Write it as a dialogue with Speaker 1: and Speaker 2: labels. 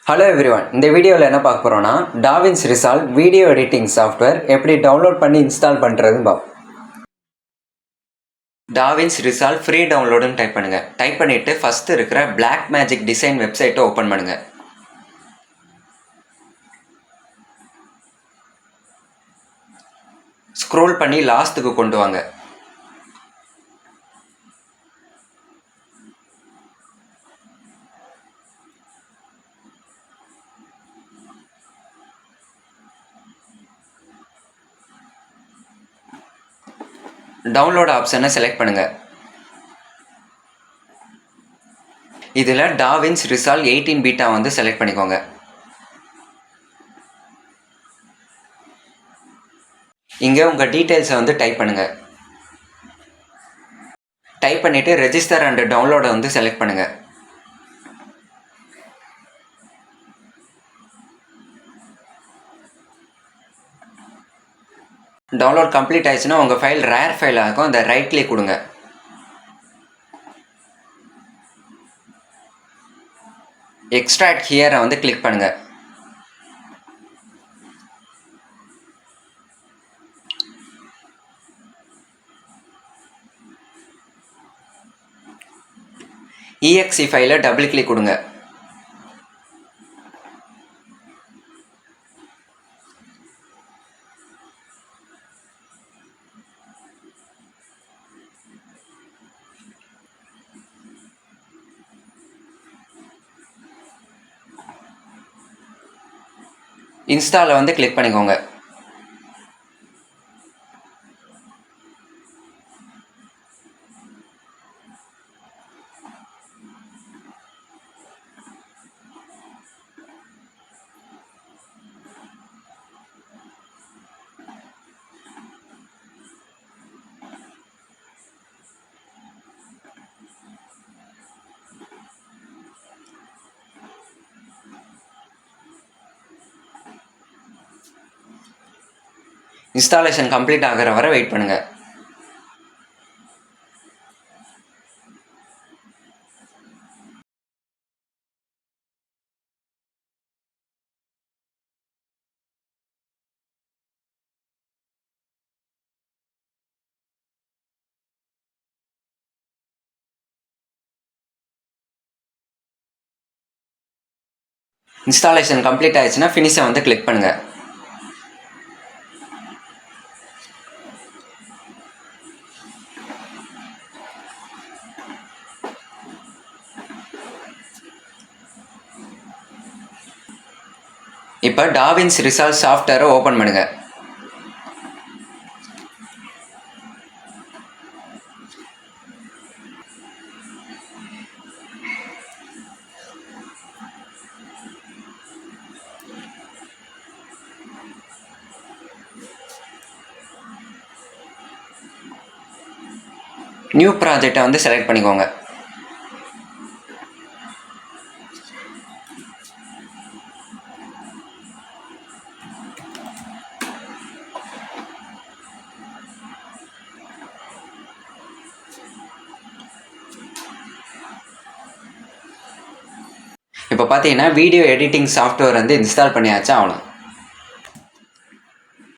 Speaker 1: Hello everyone, இந்த வீடியோவில் என்ன பார்க்க போகிறோம்னா DaVinci Resolve video editing software எப்படி டவுன்லோட் பண்ணி இன்ஸ்டால் பண்ணுறதுன்னு பார்ப்போம். டாவின்சி ரிசால்வ் ஃப்ரீ டவுன்லோடுன்னு டைப் பண்ணுங்கள். டைப் பண்ணிவிட்டு ஃபஸ்ட்டு இருக்கிற பிளாக் மேஜிக் டிசைன் வெப்சைட்டை ஓப்பன் பண்ணுங்கள். ஸ்க்ரோல் பண்ணி லாஸ்ட்டுக்கு கொண்டு வாங்க. டவுன்லோட் ஆப்ஷனை செலக்ட் பண்ணுங்கள். இதில் டாவின்சி ரிசால்வ் 18 பீட்டா வந்து செலக்ட் பண்ணிக்கோங்க. இங்கே உங்கள் டீட்டெயில்ஸை வந்து டைப் பண்ணுங்கள். டைப் பண்ணிவிட்டு ரெஜிஸ்டர் அண்ட் டவுன்லோடை வந்து செலக்ட் பண்ணுங்கள். டவுன்லோட் கம்ப்ளீட் ஆயிடுச்சுன்னா உங்கள் ஃபைல் ரேர் ஃபைலாக இருக்கும். அந்த ரைட் கிளிக் கொடுங்க. எக்ஸ்ட்ராக்ட் ஹியரை வந்து கிளிக் பண்ணுங்கள். EXE ஃபைலை டபுள் கிளிக் கொடுங்க. இன்ஸ்டாலில் வந்து கிளிக் பண்ணிக்கோங்க. இன்ஸ்டாலேஷன் கம்ப்ளீட் ஆகிற வரை வெயிட் பண்ணுங்கள். இன்ஸ்டாலேஷன் கம்ப்ளீட் ஆயிடுச்சுன்னா ஃபினிஷை வந்து கிளிக் பண்ணுங்கள். இப்போ டாவின்சி ரிசால்வ் சாஃப்ட்வேரை ஓப்பன் பண்ணுங்கள். நியூ ப்ராஜெக்டை வந்து செலக்ட் பண்ணிக்கோங்க. இப்போ பார்த்தீங்கன்னா வீடியோ எடிட்டிங் சாஃப்ட்வேர் வந்து இன்ஸ்டால் பண்ணியாச்சு. ஆகணும்.